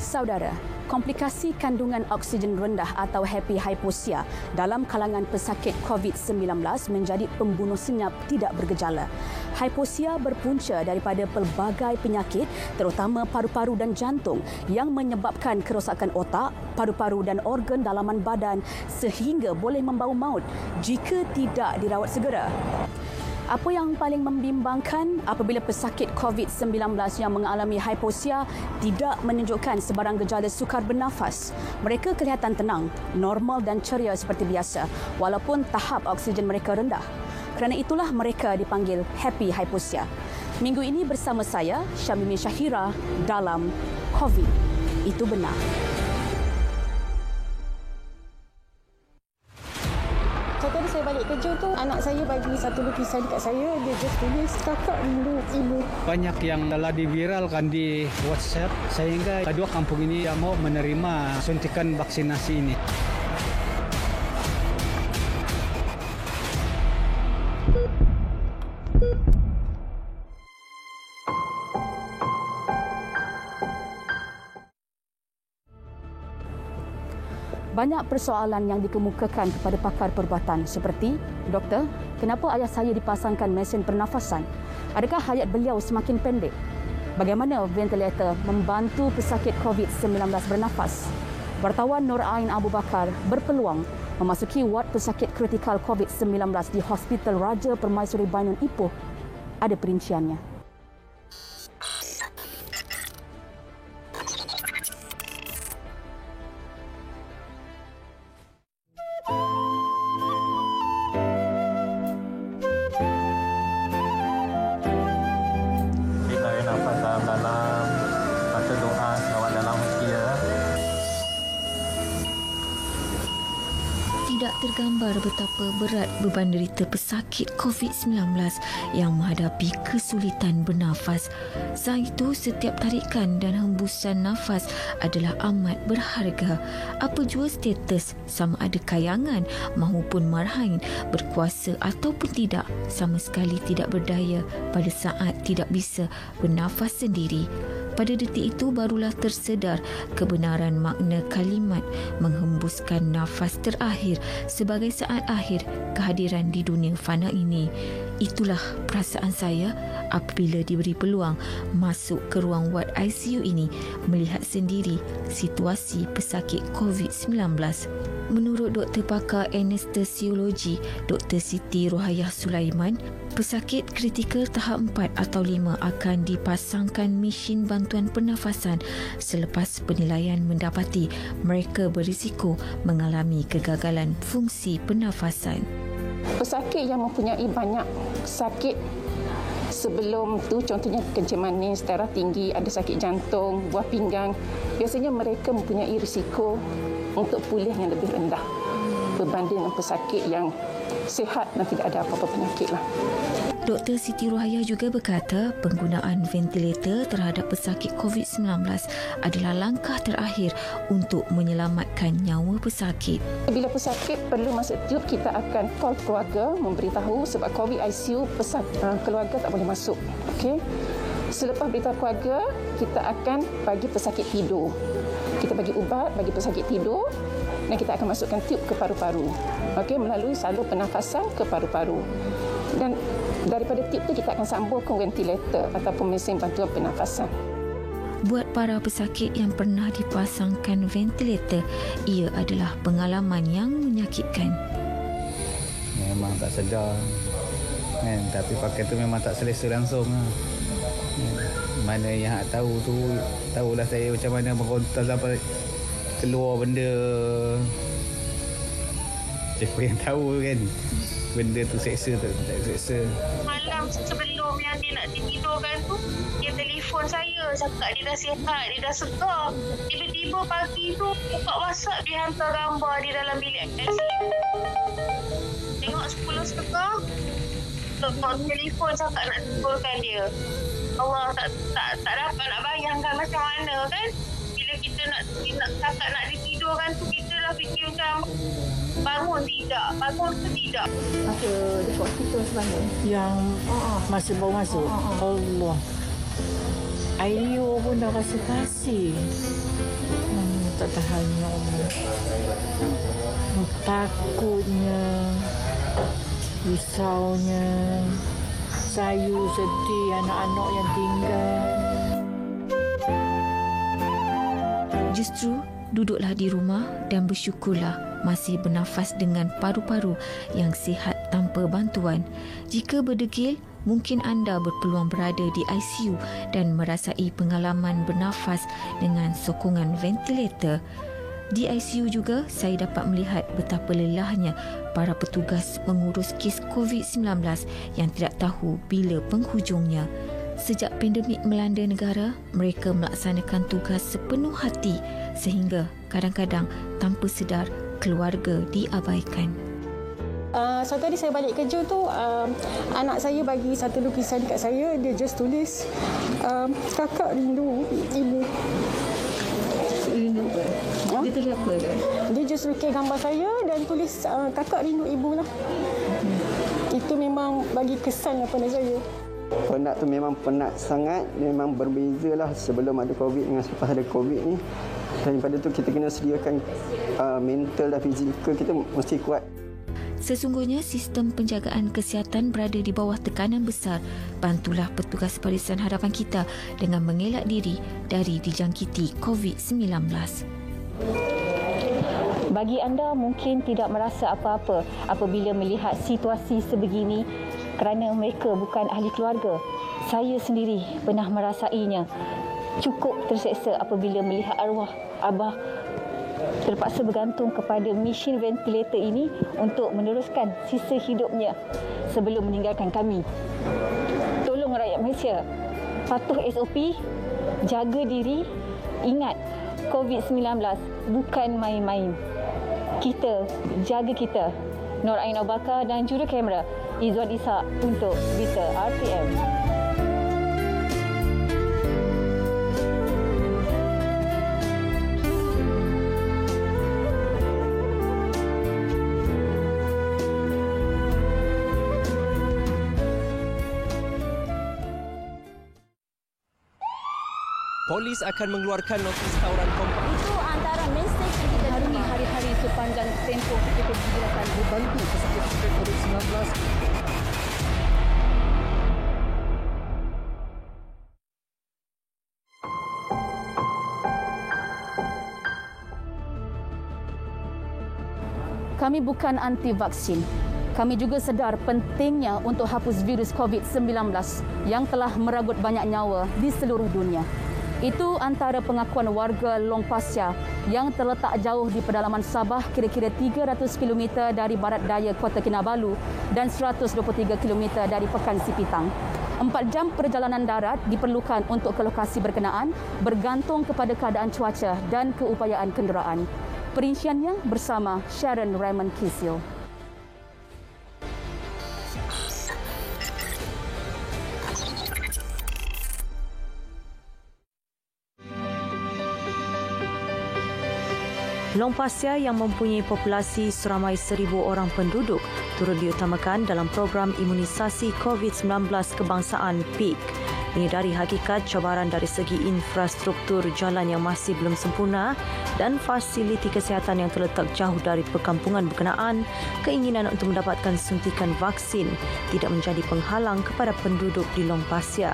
Saudara, komplikasi kandungan oksigen rendah atau happy hypoxia dalam kalangan pesakit COVID-19 menjadi pembunuh senyap tidak bergejala. Hypoxia berpunca daripada pelbagai penyakit terutama paru-paru dan jantung yang menyebabkan kerosakan otak, paru-paru dan organ dalaman badan sehingga boleh membawa maut jika tidak dirawat segera. Apa yang paling membimbangkan apabila pesakit COVID-19 yang mengalami hypoxia tidak menunjukkan sebarang gejala sukar bernafas. Mereka kelihatan tenang, normal dan ceria seperti biasa walaupun tahap oksigen mereka rendah. Kerana itulah mereka dipanggil happy hypoxia. Minggu ini bersama saya, Syamimi Syahira dalam COVID Itu Benar. Tadi saya balik kerja tu, anak saya bagi satu lukisan dekat saya. Dia just tulis kakak rindu ibu. Banyak yang telah diviralkan di WhatsApp sehingga kedua kampung ini mau menerima suntikan vaksinasi ini. Banyak persoalan yang dikemukakan kepada pakar perubatan seperti, Doktor, kenapa ayah saya dipasangkan mesin pernafasan? Adakah hayat beliau semakin pendek? Bagaimana ventilator membantu pesakit COVID-19 bernafas? Wartawan Nur Ain Abu Bakar berpeluang memasuki ward pesakit kritikal COVID-19 di Hospital Raja Permaisuri Bainun Ipoh. Ada perinciannya. Tidak tergambar betapa berat beban derita pesakit COVID-19 yang menghadapi kesulitan bernafas. Selain itu, setiap tarikan dan hembusan nafas adalah amat berharga. Apa jua status, sama ada kayangan maupun marhain, berkuasa ataupun tidak, sama sekali tidak berdaya pada saat tidak bisa bernafas sendiri. Pada detik itu barulah tersedar kebenaran makna kalimat menghembuskan nafas terakhir sebagai saat akhir kehadiran di dunia fana ini. Itulah perasaan saya apabila diberi peluang masuk ke ruang ward ICU ini melihat sendiri situasi pesakit COVID-19. Menurut Doktor Pakar Anestesiologi Dr. Siti Rohayah Sulaiman, pesakit kritikal tahap 4 atau 5 akan dipasangkan mesin bantuan pernafasan selepas penilaian mendapati mereka berisiko mengalami kegagalan fungsi pernafasan. Pesakit yang mempunyai banyak sakit sebelum tu, contohnya kencing manis, darah tinggi, ada sakit jantung, buah pinggang, biasanya mereka mempunyai risiko untuk pulih yang lebih rendah berbanding dengan pesakit yang sihat dan tidak ada apa-apa penyakit lah. Dr. Siti Rohayah juga berkata penggunaan ventilator terhadap pesakit COVID-19 adalah langkah terakhir untuk menyelamatkan nyawa pesakit. Bila pesakit perlu masuk tiub, kita akan call keluarga, memberitahu sebab COVID ICU keluarga tak boleh masuk. Okey. Selepas beritahu keluarga, kita akan bagi pesakit tidur. Kita bagi ubat, bagi pesakit tidur dan kita akan masukkan tiub ke paru-paru. Okey, melalui salur pernafasan ke paru-paru. Dan daripada tiub tu kita akan sambung ke ventilator ataupun mesin bantuan pernafasan. Buat para pesakit yang pernah dipasangkan ventilator, ia adalah pengalaman yang menyakitkan. Memang tak sedar. Tapi pakai tu memang tak selesa langsung. Mana yang tahu tu, tahulah saya macam mana meronta sampai keluar benda. Siapa yang tahu kan benda tu seksa tu tak seksa. Malam sebelum yang dia nak tidurkan tu, dia telefon saya, cakap dia dah sihat, dia dah segar. Tiba-tiba pagi tu buka WhatsApp, dia hantar gambar di dalam bilik ICU. Tengok 10.30 telefon cakap nak tidurkan dia. Allah, tak dapat nak bayangkan macam mana kan. Bila kita nak cakap nak ditidurkan tu, kita dah fikir macam bangun tidak, bangun ke tidak. Ada dekat hospital sebenarnya yang masih baru masuk. Allah. Ayu pun dah rasa kasih. Tak tahannya Allah. Takutnya, risaunya, sayu sedih anak-anak yang tinggal. Justru duduklah di rumah dan bersyukurlah masih bernafas dengan paru-paru yang sihat tanpa bantuan. Jika berdegil, mungkin anda berpeluang berada di ICU dan merasai pengalaman bernafas dengan sokongan ventilator. Di ICU juga, saya dapat melihat betapa lelahnya para petugas pengurus kes COVID-19 yang tidak tahu bila penghujungnya. Sejak pandemik melanda negara, mereka melaksanakan tugas sepenuh hati sehingga kadang-kadang tanpa sedar keluarga diabaikan. Satu hari saya balik kerja tu, anak saya bagi satu lukisan kat saya. Dia just tulis, kakak rindu ibu. Dia tulis apa? Dia just lukis gambar saya dan tulis kakak rindu ibu lah. Itu memang bagi kesan pada saya. Penat tu memang penat sangat, memang berbezalah sebelum ada COVID dengan selepas ada COVID ni. Daripada tu kita kena sediakan mental dan fizikal kita mesti kuat. Sesungguhnya sistem penjagaan kesihatan berada di bawah tekanan besar. Bantulah petugas barisan hadapan kita dengan mengelak diri dari dijangkiti COVID-19. Bagi anda mungkin tidak merasa apa-apa apabila melihat situasi sebegini kerana mereka bukan ahli keluarga. Saya sendiri pernah merasainya. Cukup terseksa apabila melihat arwah abah terpaksa bergantung kepada mesin ventilator ini untuk meneruskan sisa hidupnya sebelum meninggalkan kami. Tolong rakyat Malaysia, patuh SOP, jaga diri, ingat COVID-19 bukan main-main. Kita, jaga kita. Nur Ain Abu Bakar dan juru kamera Izwan Ishak untuk Berita RTM. Polis akan mengeluarkan notis tawuran kompak. Itu antara mesej yang kita dengar hari-hari sepanjang tempoh PKP digunakan membantu pesakit COVID-19. Kami bukan anti vaksin. Kami juga sedar pentingnya untuk hapus virus COVID-19 yang telah meragut banyak nyawa di seluruh dunia. Itu antara pengakuan warga Long Pasir yang terletak jauh di pedalaman Sabah, kira-kira 300 km dari barat daya Kota Kinabalu dan 123 km dari Pekan Sipitang. 4 jam perjalanan darat diperlukan untuk ke lokasi berkenaan bergantung kepada keadaan cuaca dan keupayaan kenderaan. Perinciannya bersama Sharon Raymond Kisio. Long Pasir yang mempunyai populasi seramai 1,000 orang penduduk turut diutamakan dalam program imunisasi COVID-19 kebangsaan PIK. Menyedari hakikat cabaran dari segi infrastruktur jalan yang masih belum sempurna dan fasiliti kesihatan yang terletak jauh dari perkampungan berkenaan, keinginan untuk mendapatkan suntikan vaksin tidak menjadi penghalang kepada penduduk di Long Pasir.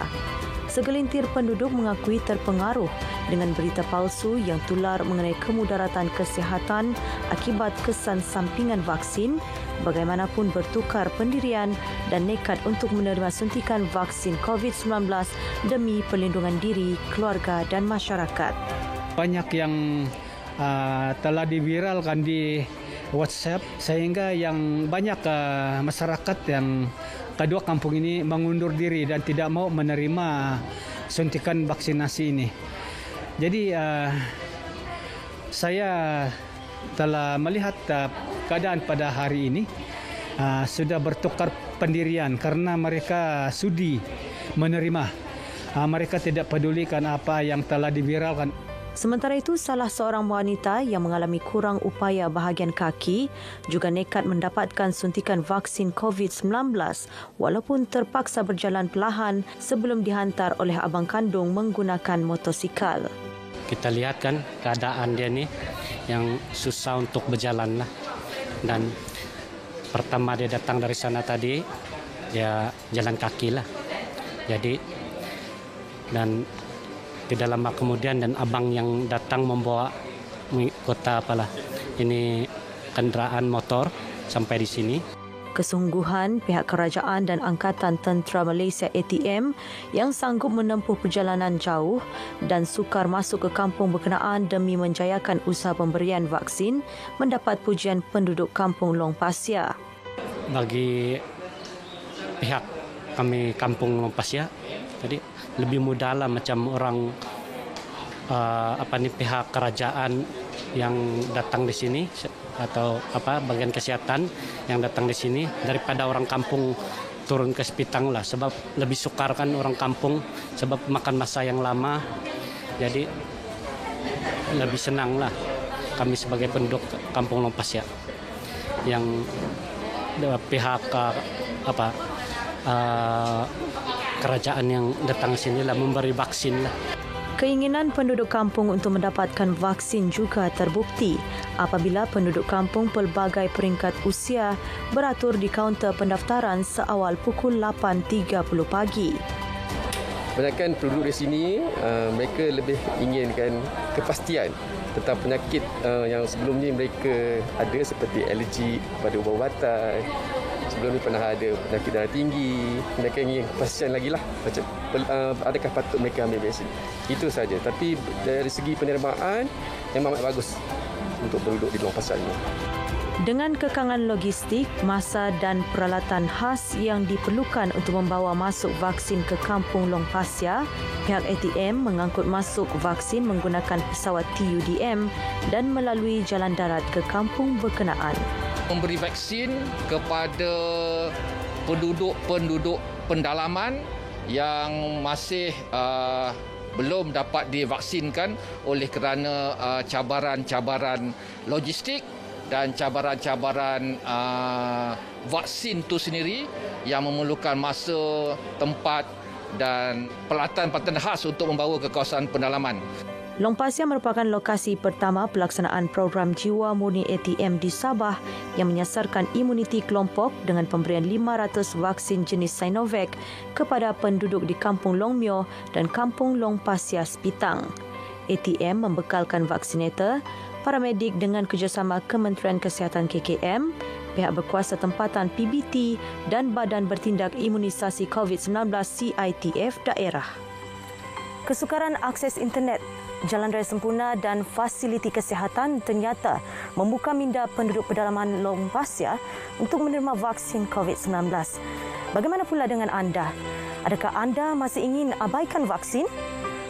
Segelintir penduduk mengakui terpengaruh dengan berita palsu yang tular mengenai kemudaratan kesihatan akibat kesan sampingan vaksin, bagaimanapun bertukar pendirian dan nekat untuk menerima suntikan vaksin COVID-19 demi perlindungan diri, keluarga dan masyarakat. Banyak yang telah diviralkan di WhatsApp sehingga yang banyak masyarakat yang kedua kampung ini mengundur diri dan tidak mau menerima suntikan vaksinasi ini. Jadi saya telah melihat keadaan pada hari ini sudah bertukar pendirian karena mereka sudi menerima. Mereka tidak pedulikan apa yang telah diviralkan. Sementara itu, salah seorang wanita yang mengalami kurang upaya bahagian kaki juga nekat mendapatkan suntikan vaksin COVID-19 walaupun terpaksa berjalan perlahan sebelum dihantar oleh abang kandung menggunakan motosikal. Kita lihat kan keadaan dia ni yang susah untuk berjalan lah. Dan pertama dia datang dari sana tadi, dia jalan kaki lah. Jadi, dan tidak lama kemudian dan abang yang datang membawa kota ini kendaraan motor sampai di sini. Kesungguhan pihak kerajaan dan Angkatan Tentera Malaysia ATM yang sanggup menempuh perjalanan jauh dan sukar masuk ke kampung berkenaan demi menjayakan usaha pemberian vaksin mendapat pujian penduduk kampung Long Pasir. Bagi pihak kami kampung Long Pasir, jadi lebih mudahlah macam orang pihak kerajaan yang datang di sini atau bagian kesihatan yang datang di sini daripada orang kampung turun ke Sepitang lah, sebab lebih sukar kan orang kampung sebab makan masa yang lama, jadi lebih senang lah kami sebagai penduduk kampung Long Pasir yang pihak kerajaan yang datang sini lah memberi vaksin lah. Keinginan penduduk kampung untuk mendapatkan vaksin juga terbukti apabila penduduk kampung pelbagai peringkat usia beratur di kaunter pendaftaran seawal pukul 8.30 pagi. Kebanyakan penduduk di sini, mereka lebih inginkan kepastian tentang penyakit yang sebelum ini mereka ada seperti alergi pada ubat-ubatan. Sebelum ini pernah ada penyakit darah tinggi. Mereka ingin kepastian lagi lah macam adakah patut mereka ambil vaksin. Itu saja. Tapi dari segi penerimaan memang bagus untuk penduduk di Long Pasir ini. Dengan kekangan logistik, masa dan peralatan khas yang diperlukan untuk membawa masuk vaksin ke kampung Long Pasir, pihak ATM mengangkut masuk vaksin menggunakan pesawat TUDM dan melalui jalan darat ke kampung berkenaan. Memberi vaksin kepada penduduk-penduduk pendalaman yang masih belum dapat divaksinkan oleh kerana cabaran-cabaran logistik dan cabaran-cabaran vaksin itu sendiri yang memerlukan masa, tempat dan peralatan-peralatan khas untuk membawa ke kawasan pendalaman. Long Pasir merupakan lokasi pertama pelaksanaan program Jiwa Murni ATM di Sabah yang menyasarkan imuniti kelompok dengan pemberian 500 vaksin jenis Sinovac kepada penduduk di Kampung Long Myo dan Kampung Long Pasir Sepitang. ATM membekalkan vaksinator, paramedik dengan kerjasama Kementerian Kesihatan KKM, pihak berkuasa tempatan PBT dan Badan Bertindak Imunisasi COVID-19 CITF daerah. Kesukaran akses internet, jalan raya sempurna dan fasiliti kesihatan ternyata membuka minda penduduk pedalaman Long Pasir untuk menerima vaksin COVID-19. Bagaimana pula dengan anda? Adakah anda masih ingin abaikan vaksin?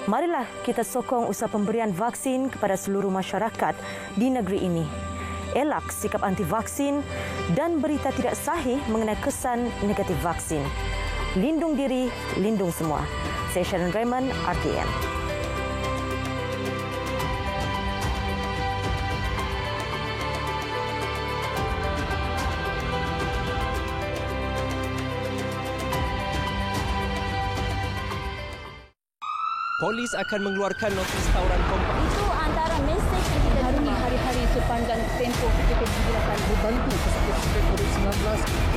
Marilah kita sokong usaha pemberian vaksin kepada seluruh masyarakat di negeri ini. Elak sikap anti-vaksin dan berita tidak sahih mengenai kesan negatif vaksin. Lindung diri, lindung semua. Saya Sharon Raymond, RTM. Polis akan mengeluarkan notis tawuran kompak. Itu antara mesej yang kita harungi hari-hari sepanjang tempoh PKP 8 membantu pesakit COVID-19.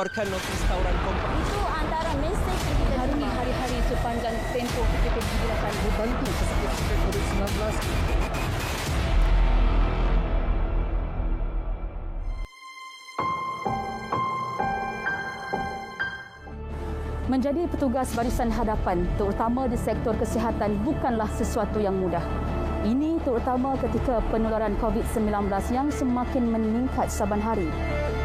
mengeluarkan notis tawuran kompak. Itu antara mesej yang kita harungi hari-hari sepanjang tempoh PPKM digunakan membantu pesakit COVID-19. Menjadi petugas barisan hadapan, terutama di sektor kesihatan, bukanlah sesuatu yang mudah. Ini terutama ketika penularan COVID-19 yang semakin meningkat saban hari.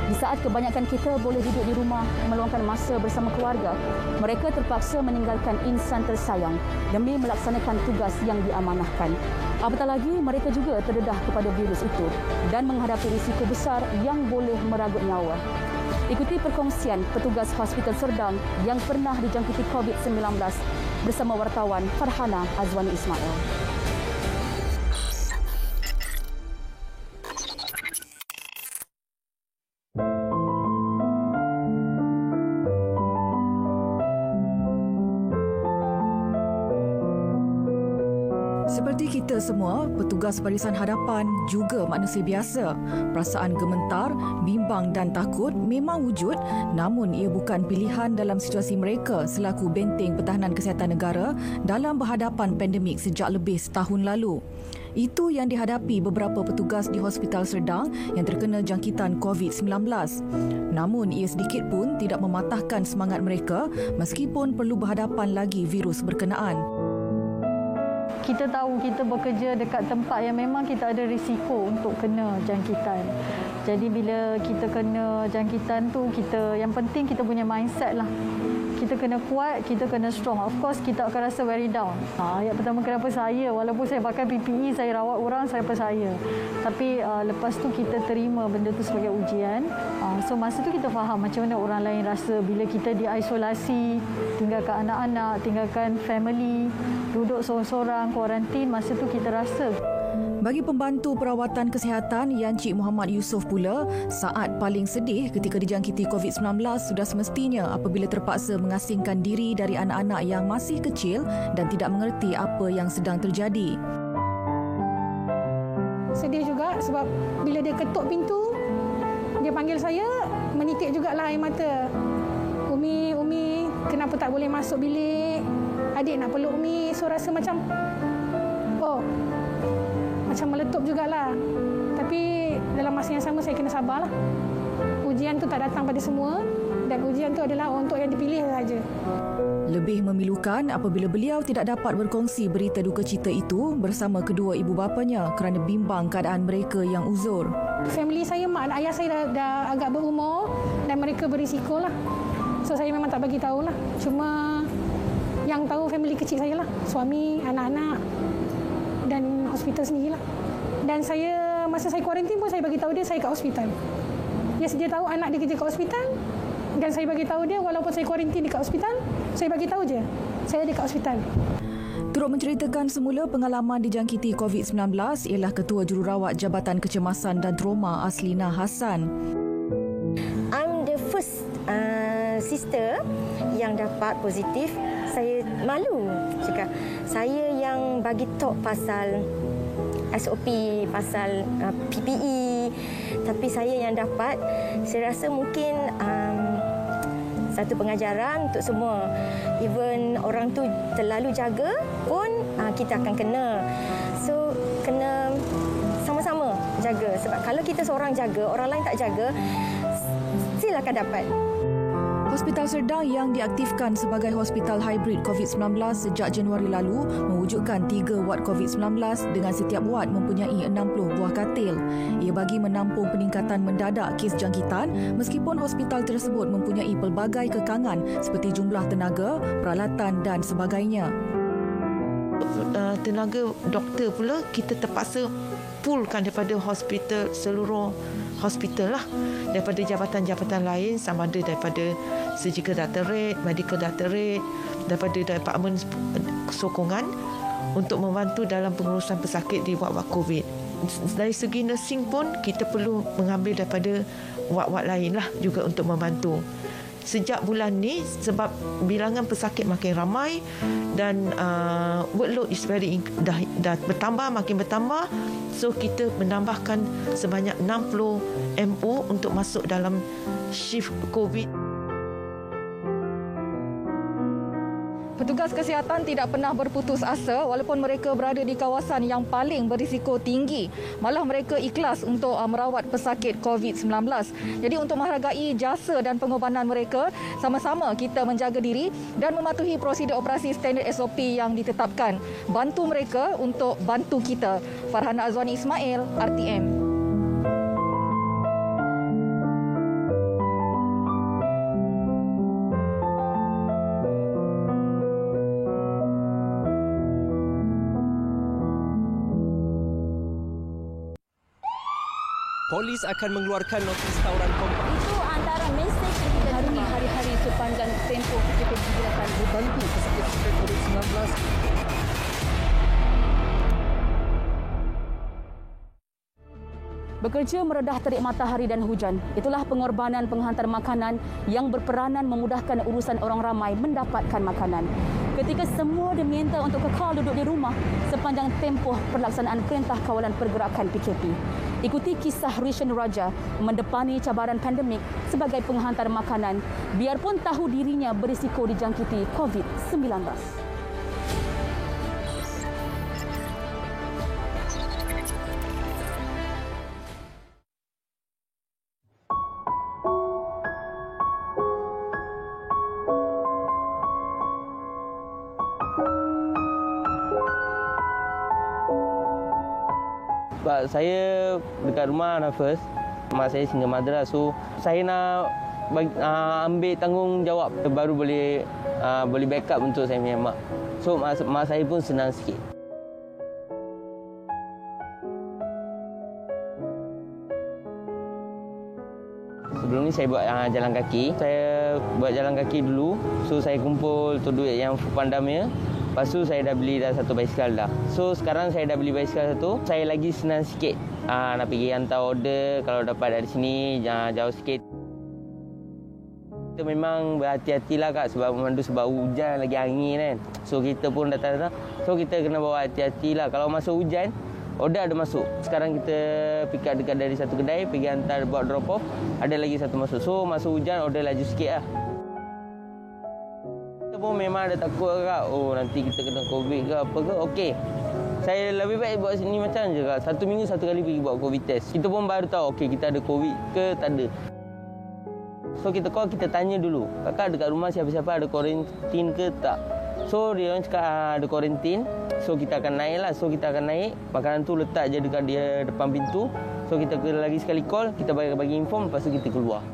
Di saat kebanyakan kita boleh duduk di rumah meluangkan masa bersama keluarga, mereka terpaksa meninggalkan insan tersayang demi melaksanakan tugas yang diamanahkan. Apatah lagi, mereka juga terdedah kepada virus itu dan menghadapi risiko besar yang boleh meragut nyawa. Ikuti perkongsian petugas Hospital Serdang yang pernah dijangkiti COVID-19 bersama wartawan Farhana Azwani Ismail. Seperti kita semua, petugas barisan hadapan juga manusia biasa. Perasaan gementar, bimbang dan takut memang wujud, namun ia bukan pilihan dalam situasi mereka selaku benteng pertahanan kesihatan negara dalam berhadapan pandemik sejak lebih setahun lalu. Itu yang dihadapi beberapa petugas di Hospital Serdang yang terkena jangkitan COVID-19. Namun ia sedikit pun tidak mematahkan semangat mereka meskipun perlu berhadapan lagi virus berkenaan. Kita tahu kita bekerja dekat tempat yang memang kita ada risiko untuk kena jangkitan. Jadi bila kita kena jangkitan tu, yang penting kita punya mindset lah. Kita kena kuat, kita kena strong. Of course, kita akan rasa very down. Ayat pertama, kenapa saya? Walaupun saya pakai PPE, saya rawat orang, saya percaya. Tapi lepas tu kita terima benda tu sebagai ujian. So masa tu kita faham macam mana orang lain rasa bila kita diisolasi, tinggalkan anak-anak, tinggalkan family, duduk seorang-seorang, kuarantin, masa tu kita rasa. Bagi pembantu perawatan kesihatan Yancik Muhammad Yusof pula, saat paling sedih ketika dijangkiti COVID-19 sudah semestinya apabila terpaksa mengasingkan diri dari anak-anak yang masih kecil dan tidak mengerti apa yang sedang terjadi. Sedih juga sebab bila dia ketuk pintu, dia panggil saya, menitik jugalah air mata. Umi, kenapa tak boleh masuk bilik? Adik nak peluk Umi. So rasa macam, macam meletup jugalah. Tapi dalam masa yang sama saya kena sabarlah. Ujian tu tak datang pada semua dan ujian tu adalah untuk yang dipilih saja. Lebih memilukan apabila beliau tidak dapat berkongsi berita duka cita itu bersama kedua ibu bapanya kerana bimbang keadaan mereka yang uzur. Family saya, mak dan ayah saya dah agak berumur dan mereka berisiko lah. So saya memang tak bagi tahulah. Cuma yang tahu family kecil saya lah. Suami, anak-anak dan hospital sendirilah. Dan saya, masa saya kuarantin pun saya bagi tahu dia saya kat hospital. Dia tahu anak dia kerja kat hospital dan saya bagi tahu dia walaupun saya kuarantin dekat hospital, saya bagi tahu je saya ada kat hospital. Turut menceritakan semula pengalaman dijangkiti COVID-19 ialah Ketua Jururawat Jabatan Kecemasan dan Trauma Aslina Hassan. I'm the first sister yang dapat positif. Saya malu cakap. Saya yang bagi talk pasal SOP, pasal PPE. Tapi saya yang dapat. Saya rasa mungkin satu pengajaran untuk semua. Even orang tu terlalu jaga pun kita akan kena. So, kena sama-sama jaga. Sebab kalau kita seorang jaga, orang lain tak jaga, still akan dapat. Hospital Serdang yang diaktifkan sebagai hospital hybrid COVID-19 sejak Januari lalu mewujudkan 3 ward COVID-19 dengan setiap ward mempunyai 60 buah katil. Ia bagi menampung peningkatan mendadak kes jangkitan meskipun hospital tersebut mempunyai pelbagai kekangan seperti jumlah tenaga, peralatan dan sebagainya. Tenaga doktor pula kita terpaksa fullkan daripada hospital, seluruh hospital lah, daripada jabatan-jabatan lain, sama ada daripada surgical doctorate, medical doctorate, daripada departmen sokongan untuk membantu dalam pengurusan pesakit di ward-ward COVID. Dari segi nursing pun kita perlu mengambil daripada ward-ward lain lah juga untuk membantu. Sejak bulan ni sebab bilangan pesakit makin ramai dan workload is dah bertambah, makin bertambah, so kita menambahkan sebanyak 60 MO untuk masuk dalam shift COVID. Petugas kesihatan tidak pernah berputus asa walaupun mereka berada di kawasan yang paling berisiko tinggi. Malah mereka ikhlas untuk merawat pesakit COVID-19. Jadi untuk menghargai jasa dan pengorbanan mereka, sama-sama kita menjaga diri dan mematuhi prosedur operasi standard SOP yang ditetapkan. Bantu mereka untuk bantu kita. Farhana Azwani Ismail, RTM. Polis akan mengeluarkan notis tawuran kompak. Itu antara mesej yang kita harungi hari-hari sepanjang tempoh kita digunakan membantu pesakit COVID-19. Bekerja meredah terik matahari dan hujan. Itulah pengorbanan penghantar makanan yang berperanan memudahkan urusan orang ramai mendapatkan makanan. Ketika semua diminta untuk kekal duduk di rumah sepanjang tempoh pelaksanaan Perintah Kawalan Pergerakan PKP. Ikuti kisah Rishan Raja mendepani cabaran pandemik sebagai penghantar makanan biarpun tahu dirinya berisiko dijangkiti COVID-19. Sebab saya dekat rumah nervous, mak saya single mother, so saya nak ambil tanggungjawab baru boleh backup untuk saya punya mak. So mak saya pun senang sikit. Sebelum ni saya buat jalan kaki. Saya buat jalan kaki dulu. So saya kumpul tu duit yang Foodpanda-nya. Lepas tu saya dah beli dah satu basikal dah. So sekarang saya dah beli basikal satu. Saya lagi senang sikit nak pergi hantar order. Kalau dapat dari sini jauh sikit. Kita memang berhati-hatilah Kak sebab memandu sebab hujan lagi angin kan. So kita pun datang-datang. So kita kena bawa hati-hatilah. Kalau masuk hujan, order ada masuk. Sekarang kita pick up dekat dari satu kedai, pergi hantar buat drop off, ada lagi satu masuk. So masuk hujan order laju sikit lah. Kita pun memang ada takut Kak. Oh nanti kita kena COVID ke apa ke. Okey. Saya lebih baik buat sini macam je Kak. 1 minggu 1 kali pergi buat COVID test. Kita pun baru tahu okey kita ada COVID ke tak ada. So kita call, kita tanya dulu. Kakak dekat rumah siapa-siapa ada kuarantin ke tak? So dia orang cakap ada kuarantin. So kita akan naik lah. So kita akan naik. Makanan tu letak je dekat dia depan pintu. So kita lagi sekali call. Kita bagi inform. Lepas tu kita keluar.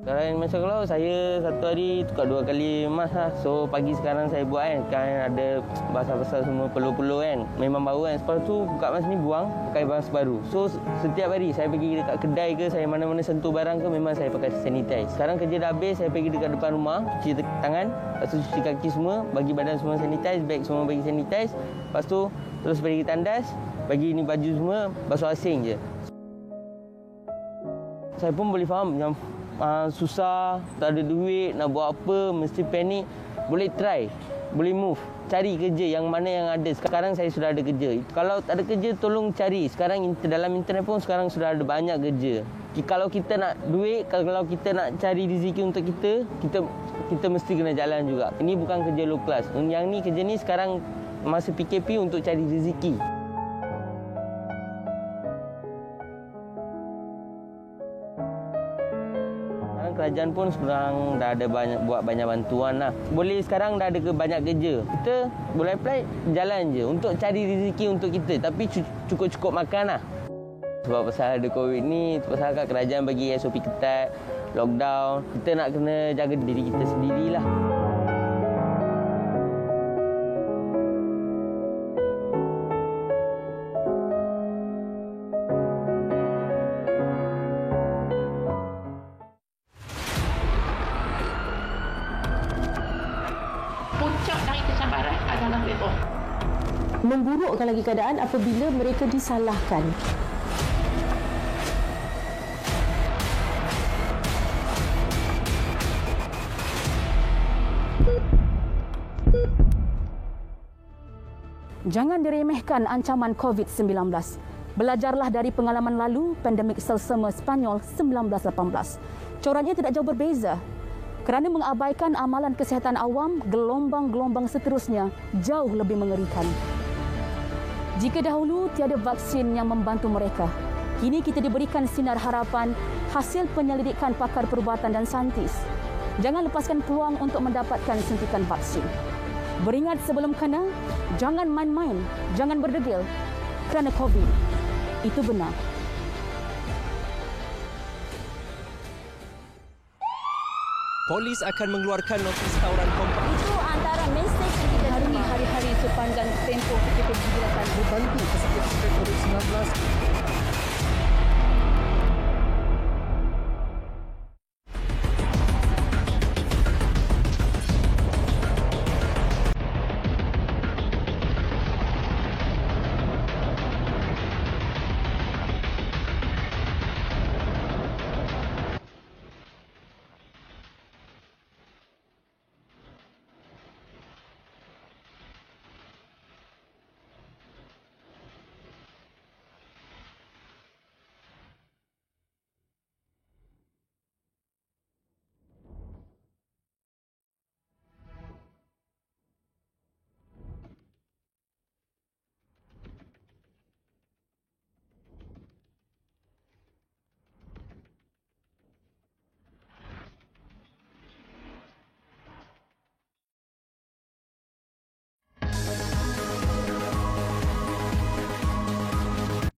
Sekarang macam kalau saya satu hari tukar 2 kali mask lah. So pagi sekarang saya buat kan ada basah-basah semua peluh-peluh kan. Memang bau kan. Lepas tu buka mask ni buang, pakai mask baru. So setiap hari saya pergi dekat kedai ke, saya mana-mana sentuh barang ke, memang saya pakai sanitize. Sekarang kerja dah habis, saya pergi dekat depan rumah, cuci tangan, lepas tu cuci kaki semua, bagi badan semua sanitize, beg semua bagi sanitize. Lepas tu terus pergi tandas, bagi ni baju semua, basuh asing je. Saya pun boleh faham yang susah, tak ada duit, nak buat apa, mesti panik. Boleh try, boleh move, cari kerja yang mana yang ada. Sekarang saya sudah ada kerja. Kalau tak ada kerja, tolong cari. Sekarang dalam internet pun sekarang sudah ada banyak kerja. Kalau kita nak duit, kalau kita nak cari rezeki untuk kita mesti kena jalan juga. Ini bukan kerja low class. Yang ni kerja ni sekarang masa PKP untuk cari rezeki. Kerajaan pun sekarang dah ada buat banyak bantuan lah. Boleh sekarang dah ada banyak kerja. Kita boleh apply, jalan je untuk cari rezeki untuk kita. Tapi cukup-cukup makan lah. Sebab pasal ada COVID ni, pasal kat kerajaan bagi SOP ketat, lockdown. Kita nak kena jaga diri kita sendirilah. Memburukkan lagi keadaan apabila mereka disalahkan. Jangan diremehkan ancaman COVID-19. Belajarlah dari pengalaman lalu pandemik selsema Spanyol 1918. Coraknya tidak jauh berbeza. Kerana mengabaikan amalan kesihatan awam, gelombang-gelombang seterusnya jauh lebih mengerikan. Jika dahulu tiada vaksin yang membantu mereka, kini kita diberikan sinar harapan hasil penyelidikan pakar perubatan dan saintis. Jangan lepaskan peluang untuk mendapatkan suntikan vaksin. Beringat sebelum kena, jangan main-main, jangan berdegil kerana COVID. Itu benar. Polis akan mengeluarkan notis tawuran kompak. Itu antara mesej yang kita hari-hari sepanjang tempoh PKP 17 Dibantu pesakit COVID-19